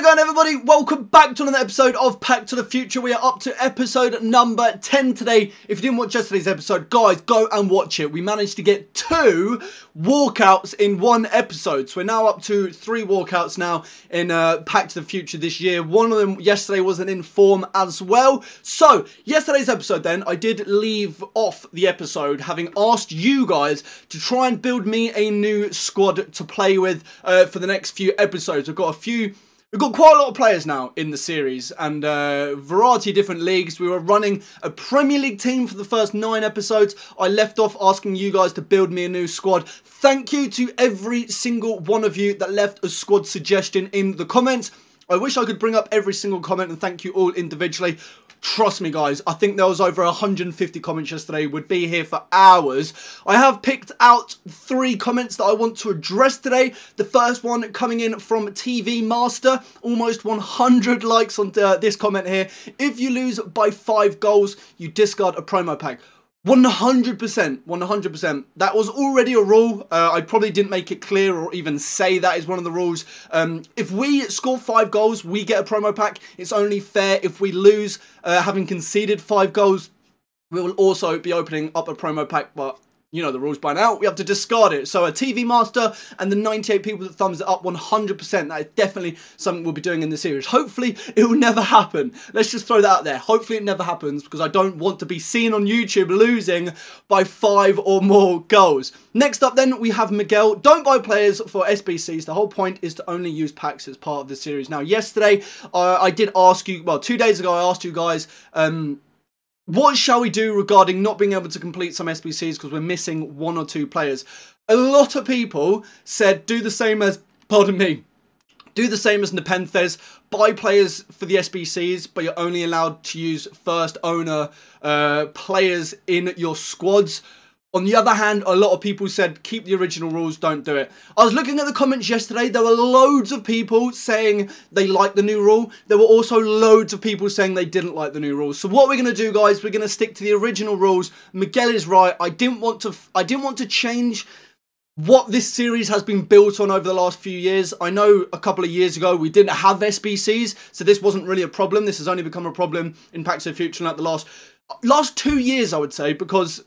it going, everybody? Welcome back to another episode of Pack to the Future. We are up to episode number 10 today. If you didn't watch yesterday's episode, guys, go and watch it. We managed to get 2 walkouts in one episode. So we're now up to 3 walkouts now in Pack to the Future this year. One of them yesterday was an inform as well. So, yesterday's episode then, I did leave off the episode having asked you guys to try and build me a new squad to play with for the next few episodes. We've got quite a lot of players now in the series and a variety of different leagues. We were running a Premier League team for the first 9 episodes. I left off asking you guys to build me a new squad. Thank you to every single one of you that left a squad suggestion in the comments. I wish I could bring up every single comment and thank you all individually. Trust me, guys, I think there was over 150 comments yesterday. Would be here for hours. I have picked out 3 comments that I want to address today. The first one coming in from TV Master. Almost 100 likes on this comment here. If you lose by 5 goals, you discard a promo pack. 100%, 100%. That was already a rule. I probably didn't make it clear or even say that is one of the rules. If we score 5 goals, we get a promo pack. It's only fair if we lose, having conceded 5 goals, we will also be opening up a promo pack, but you know the rules by now. We have to discard it. So a TV Master and the 98 people that thumbs it up, 100%. That is definitely something we'll be doing in the series. Hopefully, it will never happen. Let's just throw that out there. Hopefully, it never happens because I don't want to be seen on YouTube losing by 5 or more goals. Next up then, we have Miguel. Don't buy players for SBCs. The whole point is to only use packs as part of the series. Now, yesterday, I did ask you, well, 2 days ago, I asked you guys, what shall we do regarding not being able to complete some SBCs because we're missing 1 or 2 players? A lot of people said do the same as, pardon me, do the same as Nepenthes, buy players for the SBCs, but you're only allowed to use first owner players in your squads. On the other hand, a lot of people said, keep the original rules, don't do it. I was looking at the comments yesterday, there were loads of people saying they like the new rule. There were also loads of people saying they didn't like the new rules. So what we're going to do, guys, we're going to stick to the original rules. Miguel is right. I didn't want to change what this series has been built on over the last few years. I know a couple of years ago we didn't have SBCs, so this wasn't really a problem. This has only become a problem in Pack to the Future in like the last 2 years, I would say, because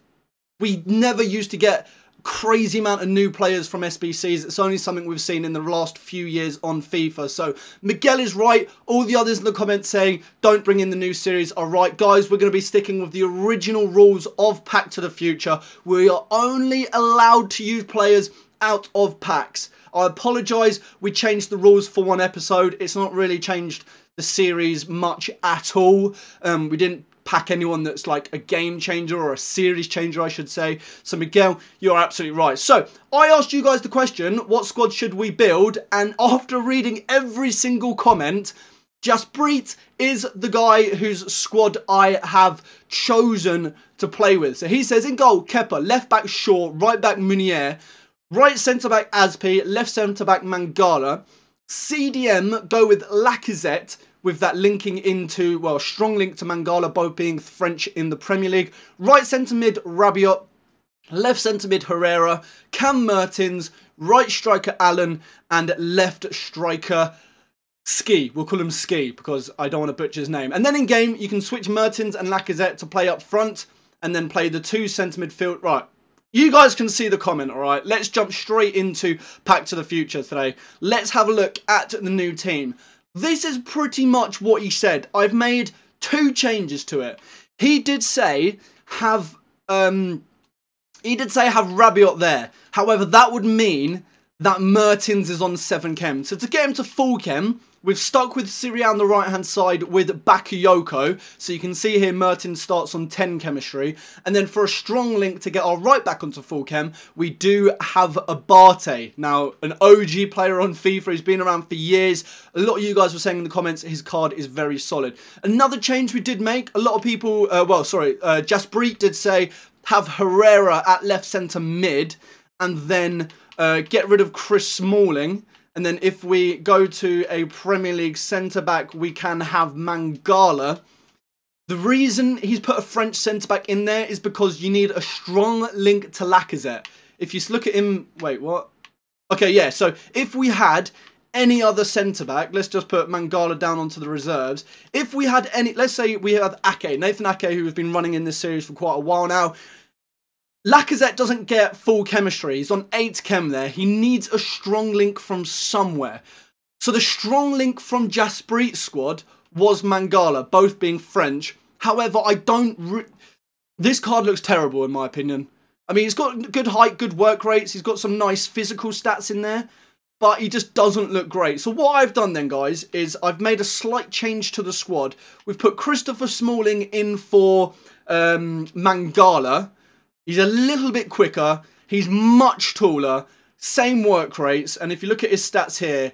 we never used to get crazy amount of new players from SBCs. It's only something we've seen in the last few years on FIFA. So Miguel is right. All the others in the comments saying don't bring in the new series are right. Guys, we're going to be sticking with the original rules of Pack to the Future. We are only allowed to use players out of packs. I apologise. We changed the rules for 1 episode. It's not really changed the series much at all. We didn't pack anyone that's like a game changer or a series changer, I should say. So Miguel, you're absolutely right. So I asked you guys the question, what squad should we build? And after reading every single comment, Jasprit is the guy whose squad I have chosen to play with. So he says in goal, Kepa, left back Shaw, right back Munier, right centre back Aspi, left centre back Mangala, CDM go with Lacazette, with that linking into, well, strong link to Mangala, both being French in the Premier League. Right centre mid, Rabiot. Left centre mid, Herrera. Cam Mertens. Right striker, Allen. And left striker, Ski. We'll call him Ski because I don't want to butcher his name. And then in game, you can switch Mertens and Lacazette to play up front and then play the 2 centre midfield. Right. You guys can see the comment, alright? Let's jump straight into Pack to the Future today. Let's have a look at the new team. This is pretty much what he said. I've made 2 changes to it. He did say have Rabiot there. However, that would mean that Mertens is on 7 chem. So to get him to full chem, we've stuck with Syria on the right-hand side with Bakayoko. So you can see here Mertens starts on 10 chemistry. And then for a strong link to get our right back onto full chem, we do have Abate. Now, an OG player on FIFA. He's been around for years. A lot of you guys were saying in the comments his card is very solid. Another change we did make, a lot of people, Jasprit did say have Herrera at left centre mid and then get rid of Chris Smalling. And then if we go to a Premier League centre-back, we can have Mangala. The reason he's put a French centre-back in there is because you need a strong link to Lacazette. If you look at him... Wait, what? Okay, yeah, so if we had any other centre-back, let's just put Mangala down onto the reserves. If we had any, let's say we have Ake, Nathan Ake, who has been running in this series for quite a while now. Lacazette doesn't get full chemistry. He's on 8 chem there. He needs a strong link from somewhere. So the strong link from Jasperit's squad was Mangala, both being French. However, this card looks terrible in my opinion. I mean, he's got good height, good work rates. He's got some nice physical stats in there. But he just doesn't look great. So what I've done then, guys, is I've made a slight change to the squad. We've put Christopher Smalling in for Mangala. He's a little bit quicker. He's much taller. Same work rates. And if you look at his stats here,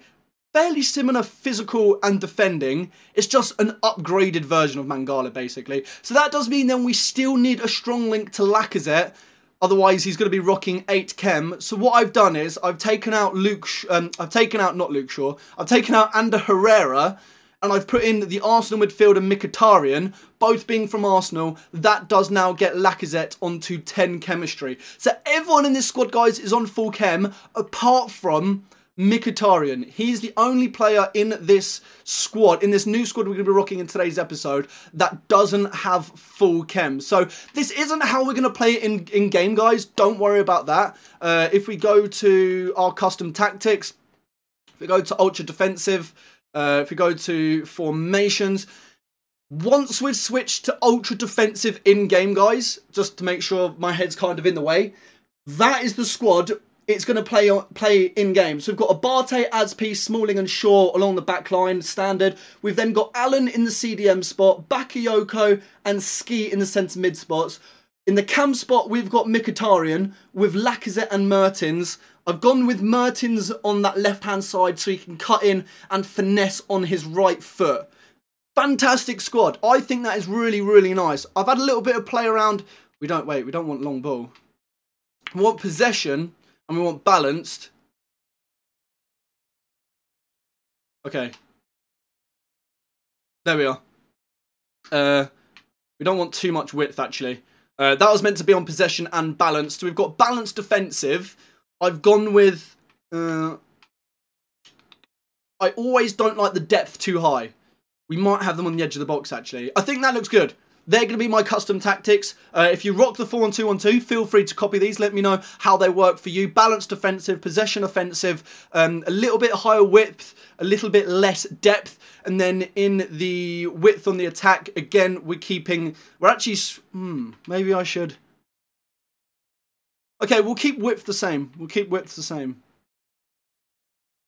fairly similar physical and defending. It's just an upgraded version of Mangala, basically. So that does mean then we still need a strong link to Lacazette. Otherwise, he's going to be rocking 8 chem. So what I've done is I've taken out I've taken out Ander Herrera, and I've put in the Arsenal midfielder Mkhitaryan, both being from Arsenal. That does now get Lacazette onto 10 chemistry. So everyone in this squad, guys, is on full chem, apart from Mkhitaryan. He's the only player in this squad, in this new squad we're going to be rocking in today's episode, that doesn't have full chem. So this isn't how we're going to play it in game, guys. Don't worry about that. If we go to our custom tactics, if we go to ultra defensive, if we go to formations, once we've switched to ultra defensive in game, guys, just to make sure my head's kind of in the way, that is the squad it's going to play in game. So we've got Abate, Azpi, Smalling and Shaw along the back line, standard. We've then got Allen in the CDM spot, Bakayoko and Ski in the centre mid spots. In the cam spot, we've got Mkhitaryan with Lacazette and Mertens. I've gone with Mertens on that left-hand side so he can cut in and finesse on his right foot. Fantastic squad. I think that is really, really nice. I've had a little bit of play around. We don't want long ball. We want possession. And we want balanced. Okay. There we are. We don't want too much width, actually. That was meant to be on possession and balanced. So we've got balanced defensive. I've gone with... I always don't like the depth too high. We might have them on the edge of the box, actually. I think that looks good. They're going to be my custom tactics. If you rock the 4-1-2-1-2, feel free to copy these. Let me know how they work for you. Balanced defensive, possession offensive, a little bit higher width, a little bit less depth. And then in the width on the attack, again, we're actually, maybe I should. Okay, we'll keep width the same.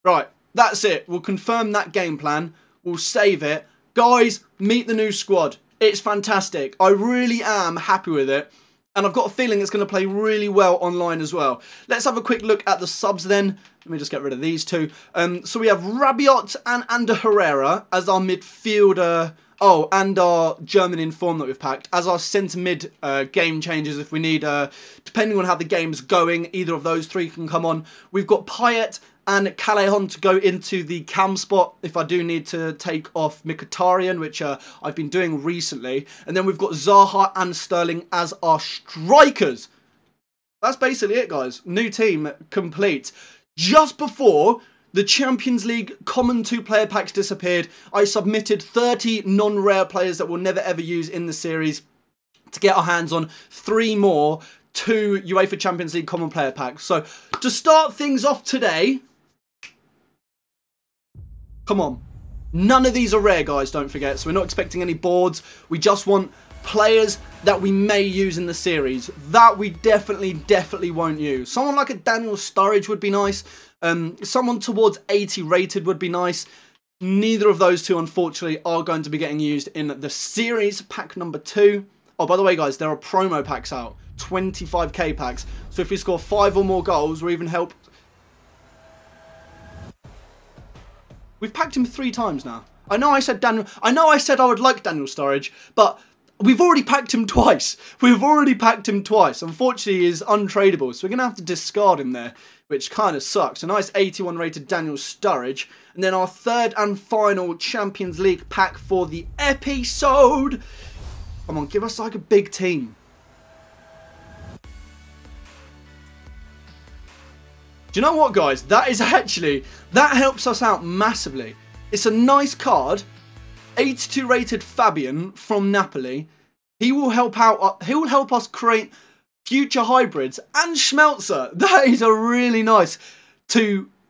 Right, that's it. We'll confirm that game plan. We'll save it. Guys, meet the new squad. It's fantastic. I really am happy with it. And I've got a feeling it's going to play really well online as well. Let's have a quick look at the subs then. Let me just get rid of these two. So we have Rabiot and Ander Herrera as our midfielder. Oh, and our German inform that we've packed as our centre mid game changers if we need, depending on how the game's going, either of those three can come on. We've got Payet and Callejon to go into the cam spot if I do need to take off Mkhitaryan, which I've been doing recently. And then we've got Zaha and Sterling as our strikers. That's basically it, guys. New team complete. Just before the Champions League common 2-player packs disappeared, I submitted 30 non-rare players that we'll never ever use in the series to get our hands on 3 more 2 UEFA Champions League common player packs. So to start things off today, come on. None of these are rare, guys, don't forget. So we're not expecting any boards. We just want players that we may use in the series. That we definitely won't use. Someone like a Daniel Sturridge would be nice. Someone towards 80 rated would be nice. Neither of those two, unfortunately, are going to be getting used in the series pack number 2. Oh, by the way, guys, there are promo packs out. 25k packs. So if we score 5 or more goals, or even help... We've packed him 3 times now. I know I said I would like Daniel Sturridge, but we've already packed him twice. Unfortunately, he is untradeable, so we're going to have to discard him there, which kind of sucks. A nice 81 rated Daniel Sturridge. And then our third and final Champions League pack for the episode. Come on, give us like a big team. Do you know what, guys? That helps us out massively. It's a nice card. 82 rated Fabian from Napoli. He will help out. He will help us create future hybrids and Schmelzer. That is a really nice.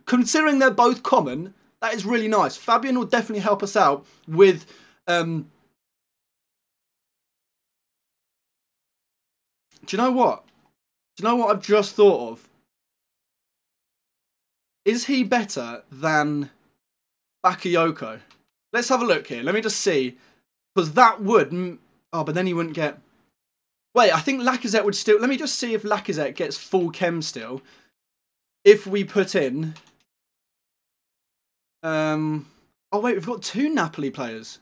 Considering they're both common, that is really nice. Fabian will definitely help us out with. Do you know what? Do you know what I've just thought of? Is he better than Bakayoko? Let's have a look here. Let me just see. Because that would... Oh, but then he wouldn't get... Wait, I think Lacazette would still... Let me just see if Lacazette gets full chem still. If we put in... Oh, wait, we've got 2 Napoli players.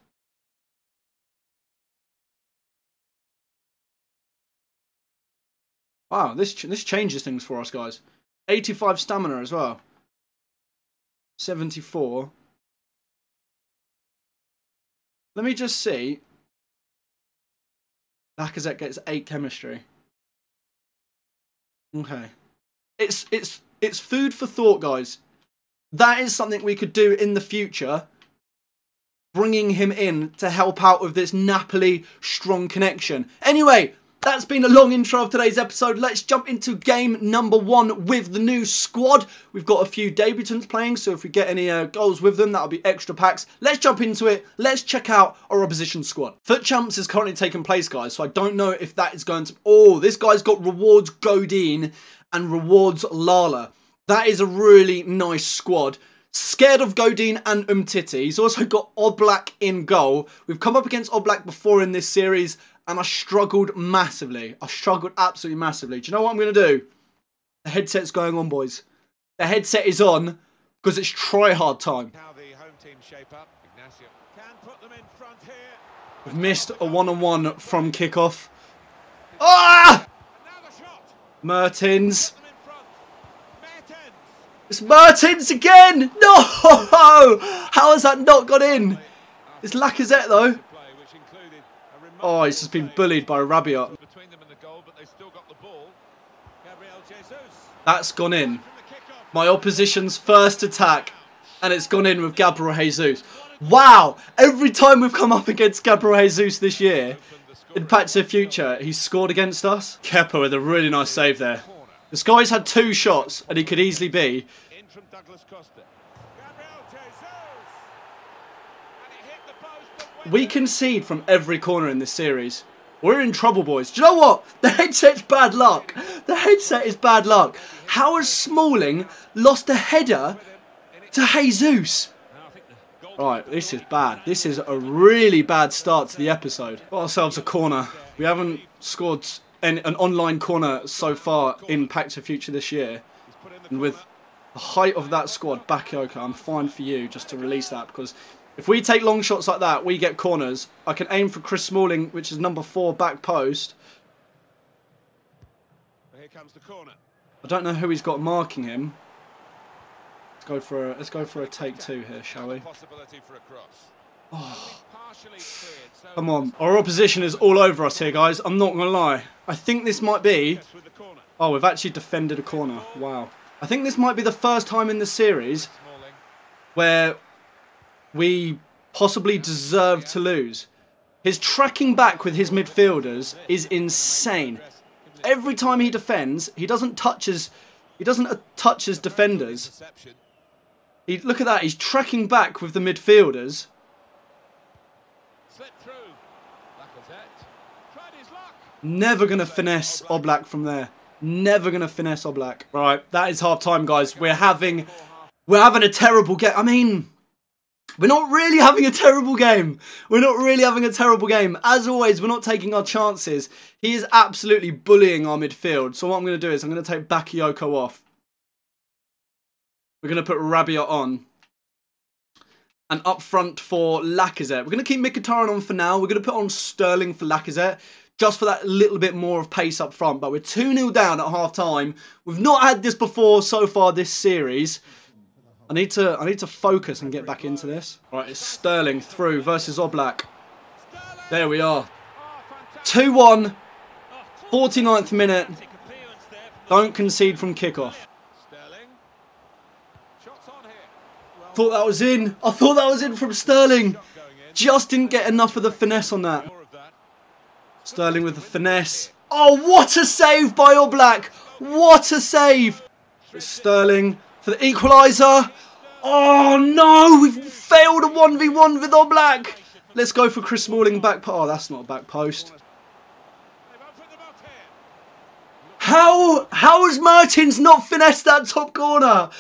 Wow, this changes things for us, guys. 85 stamina as well. 74. Let me just see. Lacazette gets 8 chemistry. Okay. It's food for thought, guys. That is something we could do in the future. Bringing him in to help out with this Napoli strong connection. Anyway, that's been a long intro of today's episode. Let's jump into game number 1 with the new squad. We've got a few debutants playing, so if we get any goals with them, that'll be extra packs. Let's jump into it. Let's check out our opposition squad. Foot Champs is currently taking place, guys, so I don't know if that is going to... Oh, this guy's got rewards Godin and rewards Lala. That is a really nice squad. Scared of Godin and Umtiti. He's also got Oblak in goal. We've come up against Oblak before in this series, and I struggled massively. I struggled absolutely massively. Do you know what I'm going to do? The headset's going on, boys. The headset is on because it's try-hard time. How the home team shape up. Ignacio can put them in front here. We've missed a one-on-one from kickoff. Ah! Another shot. Mertens. Put them in front. Mertens. It's Mertens again! No! How has that not gone in? It's Lacazette, though. Oh, he's just been bullied by Rabiot. That's gone in. My opposition's first attack, and it's gone in with Gabriel Jesus. Wow! Every time we've come up against Gabriel Jesus this year, in Packs of Future, he's scored against us. Kepa with a really nice save there. This guy's had 2 shots, and he could easily be. We concede from every corner in this series. We're in trouble, boys. Do you know what? The headset's bad luck. The headset is bad luck. How has Smalling lost a header to Jesus? Right, this is bad. This is a really bad start to the episode. Got ourselves a corner. We haven't scored an online corner so far in Packs of Future this year. And with the height of that squad, Bakayoko, I'm fine for you just to release that, because if we take long shots like that, we get corners. I can aim for Chris Smalling, which is number 4 back post. Here comes the corner. I don't know who he's got marking him. Let's go for a take 2 here, shall we? Oh. Come on. Our opposition is all over us here, guys. I'm not going to lie. I think this might be... Oh, we've actually defended a corner. Wow. I think this might be the first time in the series where we possibly deserve to lose. His tracking back with his midfielders is insane. Every time he defends, he doesn't touch his defenders. Look at that, he's tracking back with the midfielders. Never going to finesse Oblak from there. Never going to finesse Oblak. Right, that is half time, guys. We're having a terrible game. I mean, we're not really having a terrible game. We're not really having a terrible game. As always, we're not taking our chances. He is absolutely bullying our midfield. So what I'm going to do is I'm going to take Bakayoko off. We're going to put Rabiot on. And up front for Lacazette. We're going to keep Mkhitaryan on for now. We're going to put on Sterling for Lacazette, just for that little bit more of pace up front. But we're 2-0 down at half time. We've not had this before so far this series. I need to focus and get back into this. Right, it's Sterling through versus Oblak. There we are. 2-1. 49th minute. Don't concede from kickoff. Thought that was in. I thought that was in from Sterling. Just didn't get enough of the finesse on that. Sterling with the finesse. Oh, what a save by Oblak. What a save. It's Sterling for the equaliser. Oh, no. We've failed a 1v1 with Oblak. Let's go for Chris Smalling back. Oh, that's not a back post. How has Mertens not finessed that top corner?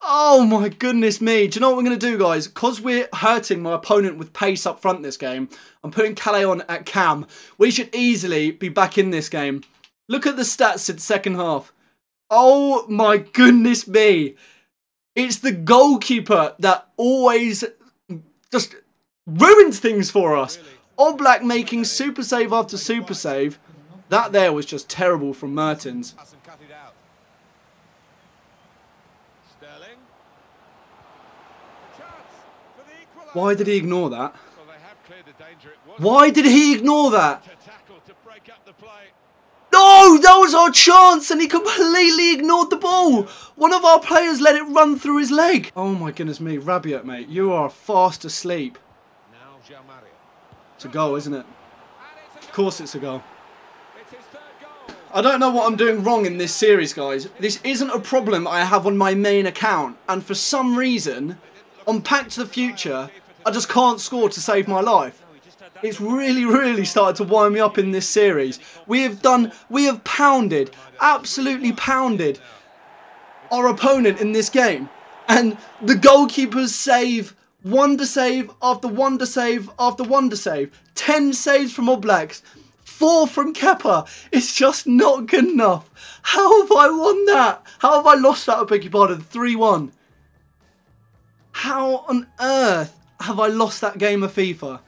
Oh my goodness me. Do you know what we're going to do, guys? Because we're hurting my opponent with pace up front this game, I'm putting Calais on at cam. We should easily be back in this game. Look at the stats since second half. Oh my goodness me. It's the goalkeeper that always just ruins things for us. Oblak making super save after super save. That there was just terrible from Mertens. Why did he ignore that? Why did he ignore that? No, that was our chance and he completely ignored the ball. One of our players let it run through his leg. Oh my goodness me, Rabiot, mate, you are fast asleep. It's a goal, isn't it? Of course it's a goal. I don't know what I'm doing wrong in this series, guys. This isn't a problem I have on my main account. And for some reason, on Pack to the Future, I just can't score to save my life. It's really started to wind me up in this series. We have pounded, absolutely pounded our opponent in this game. And the goalkeepers save, wonder save after wonder save after wonder save. 10 saves from Oblaks. 4 from Kepa. It's just not good enough. How have I won that? How have I lost that, I beg your pardon, 3-1? How on earth have I lost that game of FIFA?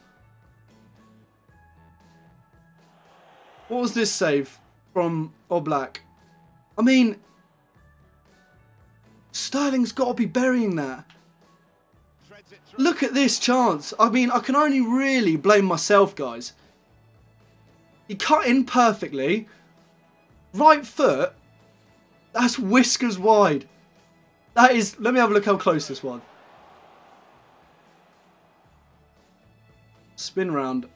What was this save from Oblak? I mean, Sterling's got to be burying that. Look at this chance. I mean, I can only really blame myself, guys. He cut in perfectly. Right foot. That's whiskers wide. That is... Let me have a look how close this was. Spin round.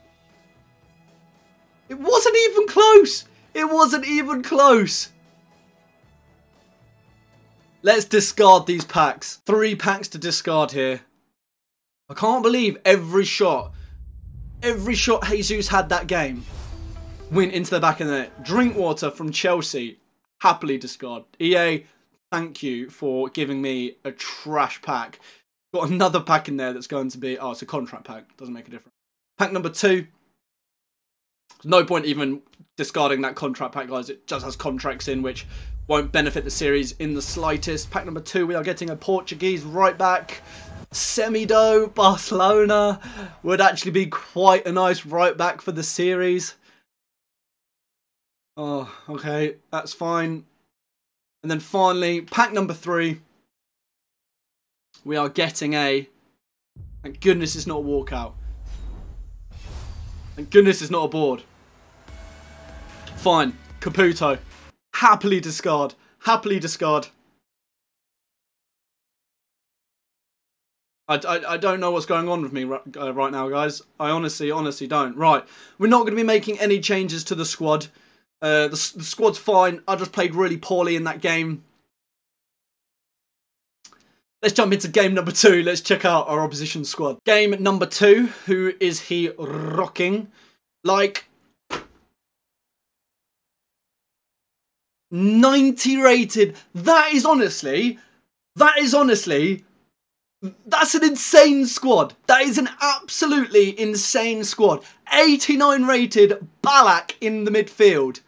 It wasn't even close. It wasn't even close. Let's discard these packs. 3 packs to discard here. I can't believe every shot Jesus had that game went into the back of the net. Drinkwater from Chelsea. Happily discard. EA, thank you for giving me a trash pack. Got another pack in there that's going to be... Oh, it's a contract pack. Doesn't make a difference. Pack number 2. No point even discarding that contract pack, guys. It just has contracts in which won't benefit the series in the slightest. Pack number 2, we are getting a Portuguese right back. Semido, Barcelona. Would actually be quite a nice right back for the series. Oh, okay. That's fine. And then finally, pack number 3. We are getting a... Thank goodness it's not a walkout. Thank goodness it's not a board. Fine. Caputo. Happily discard. Happily discard. I don't know what's going on with me right now, guys. I honestly don't. Right. We're not going to be making any changes to the squad. The squad's fine. I just played really poorly in that game. Let's jump into game number 2. Let's check out our opposition squad. Game number 2. Who is he rocking? Like 90 rated. That is honestly, that's an insane squad. That is an absolutely insane squad. 89 rated Ballack in the midfield.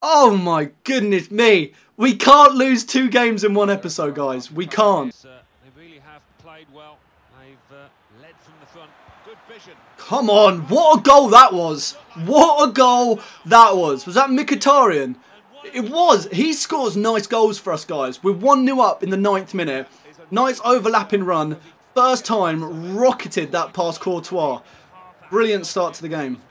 Oh my goodness me. We can't lose 2 games in one episode, guys. We can't. They really have played well. They've led from the front. Good vision. Come on. What a goal that was. What a goal that was. Was that Mkhitaryan? It was. He scores nice goals for us, guys. We're 1-0 up in the 9th minute. Nice overlapping run. First time rocketed that past Courtois. Brilliant start to the game.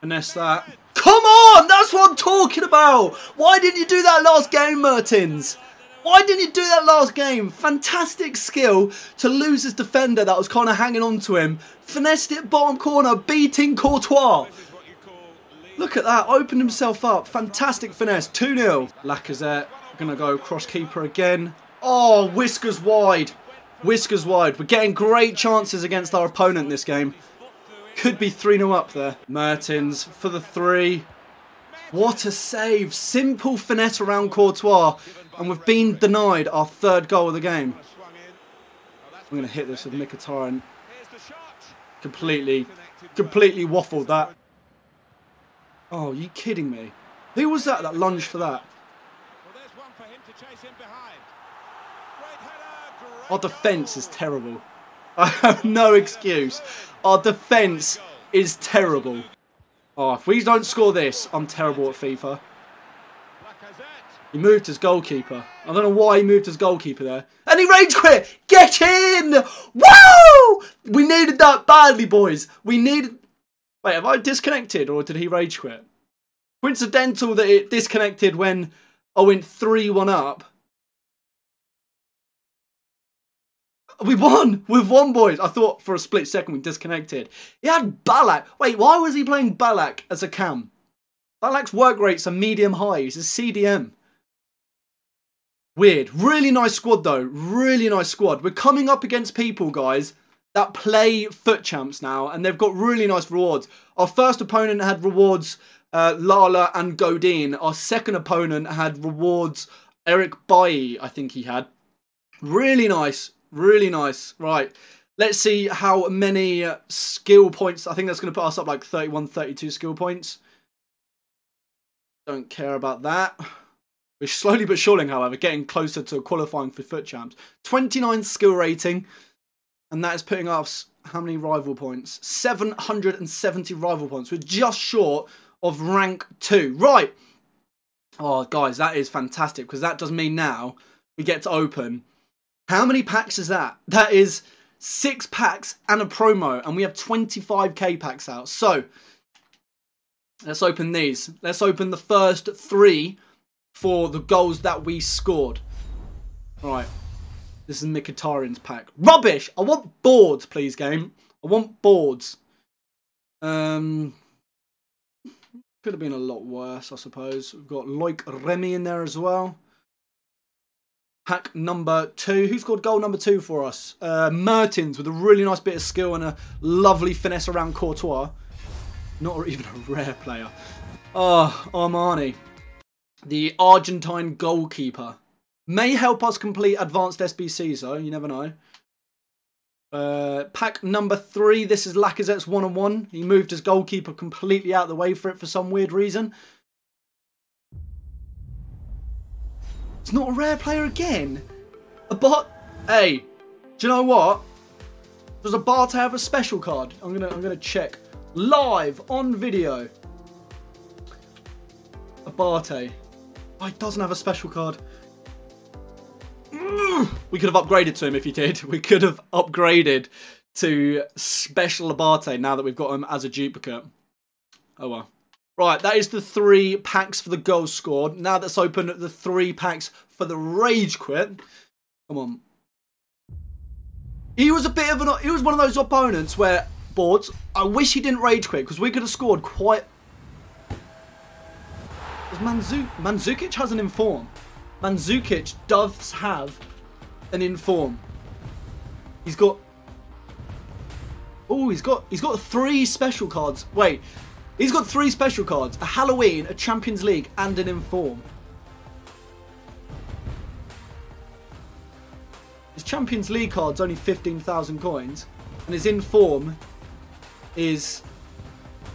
Finesse that. Come on! That's what I'm talking about! Why didn't you do that last game, Mertens? Why didn't he do that last game? Fantastic skill to lose his defender that was kind of hanging on to him. Finessed it bottom corner, beating Courtois. Look at that, opened himself up. Fantastic finesse, 2-0. Lacazette, going to go cross keeper again. Oh, whiskers wide. Whiskers wide. We're getting great chances against our opponent this game. Could be 3-0 up there. Mertens for the 3. What a save. Simple finesse around Courtois. And we've been denied our 3rd goal of the game. I'm going to hit this with Mkhitaryan. Completely waffled that. Oh, are you kidding me? Who was that lunged for that? Our defence is terrible. I have no excuse. Our defence is terrible. Oh, if we don't score this, I'm terrible at FIFA. He moved his goalkeeper. I don't know why he moved his goalkeeper there. And he rage quit! Get in! Woo! We needed that badly, boys. We needed... Wait, have I disconnected or did he rage quit? Coincidental that it disconnected when I went 3-1 up. We won! We've won, boys! I thought for a split second we disconnected. He had Ballack. Wait, why was he playing Ballack as a cam? Ballack's work rates are medium high. He's a CDM. Weird. Really nice squad, though. Really nice squad. We're coming up against people, guys, that play foot champs now, and they've got really nice rewards. Our first opponent had rewards Lala and Godin. Our second opponent had rewards Eric Bailly, I think he had. Really nice. Really nice. Right. Let's see how many skill points. I think that's going to put us up like 31, 32 skill points. Don't care about that. We're slowly but surely, however, getting closer to qualifying for FUT Champs. 29 skill rating. And that is putting us, how many rival points? 770 rival points. We're just short of rank 2. Right. Oh, guys, that is fantastic. Because that does mean now we get to open. How many packs is that? That is 6 packs and a promo. And we have 25k packs out. So, let's open these. Let's open the first 3 for the goals that we scored. Alright. This is Mkhitaryan's pack. Rubbish! I want boards, please, game. I want boards. Could have been a lot worse, I suppose. We've got Loic Remy in there as well. Pack number 2. Who scored goal number 2 for us? Mertens with a really nice bit of skill and a lovely finesse around Courtois. Not even a rare player. Oh, Armani. The Argentine goalkeeper. May help us complete advanced SBCs though, you never know. Pack number 3, this is Lacazette's 1-on-1. He moved his goalkeeper completely out of the way for it for some weird reason. It's not a rare player again. Hey, do you know what? Does Abate have a special card? I'm gonna check live on video. Abate. Oh, he doesn't have a special card. We could have upgraded to him if he did. We could have upgraded to special Abate now that we've got him as a duplicate. Oh well. Right, that is the 3 packs for the goals scored. Now let's open the 3 packs for the rage quit. Come on. He was a bit of an... He was one of those opponents where... Boards. I wish he didn't rage quit because we could have scored quite... Mandzukic has an inform. Mandzukic does have an inform. He's got... Oh, he's got 3 special cards. Wait. He's got 3 special cards. A Halloween, a Champions League, and an inform. His Champions League card's only 15,000 coins. And his inform is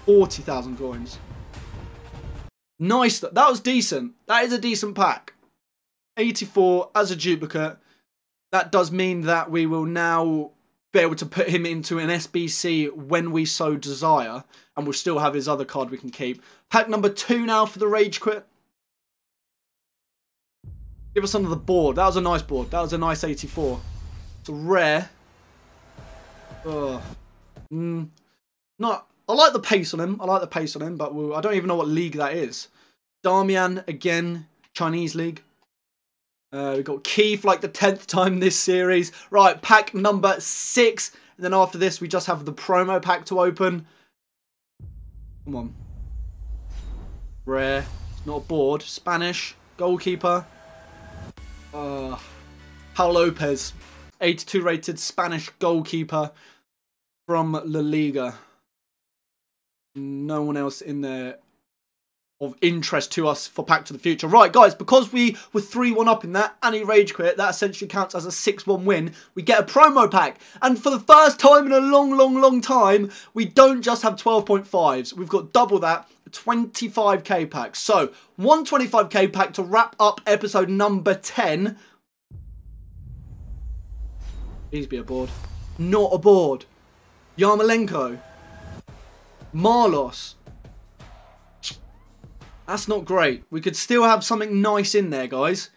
40,000 coins. Nice. That was decent. That is a decent pack. 84 as a duplicate. That does mean that we will now be able to put him into an SBC when we so desire. And we'll still have his other card we can keep. Pack number 2 now for the rage quit. Give us another board. That was a nice board. That was a nice 84. It's a rare. Ugh. Not... I like the pace on him. I like the pace on him, but I don't even know what league that is. Darmian, again, Chinese league. We got Key for like the 10th time this series. Right, pack number 6. And then after this, we just have the promo pack to open. Come on. Rare. Not a board. Spanish. Goalkeeper. Paul Lopez. 82 rated Spanish goalkeeper from La Liga. No one else in there of interest to us for Pack to the Future. Right, guys, because we were 3-1 up in that, and he rage quit, that essentially counts as a 6-1 win. We get a promo pack. And for the first time in a long time, we don't just have 12.5s. We've got double that, 25k pack. So, 125k pack to wrap up episode number 10. Please be a board. Not a board. Yarmolenko. Marlos. That's not great. We could still have something nice in there, guys.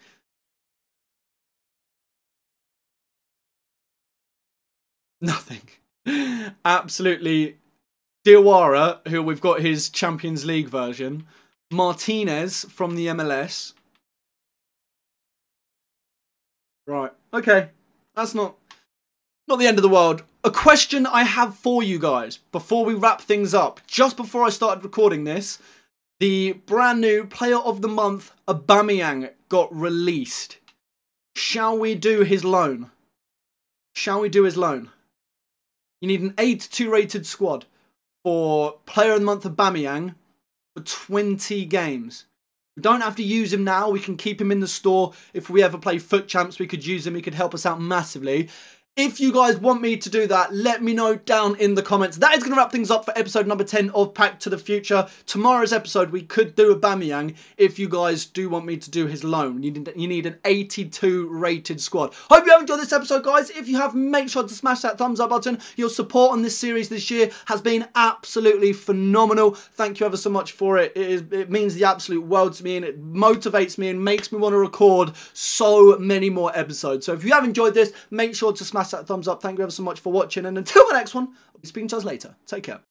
Nothing. Absolutely. Diawara, who we've got his Champions League version. Martinez from the MLS. Right. Okay. That's not the end of the world. A question I have for you guys before we wrap things up. Just before I started recording this, the brand new Player of the Month, Aubameyang, got released. Shall we do his loan? Shall we do his loan? You need an 82 rated squad for Player of the Month, Aubameyang, for 20 games. We don't have to use him now. We can keep him in the store. If we ever play Foot Champs, we could use him. He could help us out massively. If you guys want me to do that, let me know down in the comments. That is going to wrap things up for episode number 10 of Pack to the Future. Tomorrow's episode, we could do Aubameyang if you guys do want me to do his loan. You need an 82 rated squad. Hope you have enjoyed this episode, guys. If you have, make sure to smash that thumbs up button. Your support on this series this year has been absolutely phenomenal. Thank you ever so much for it. It means the absolute world to me, and it motivates me and makes me want to record so many more episodes. So if you have enjoyed this, make sure to smash that thumbs up. Thank you ever so much for watching, and until the next one, I'll be speaking to us later. Take care.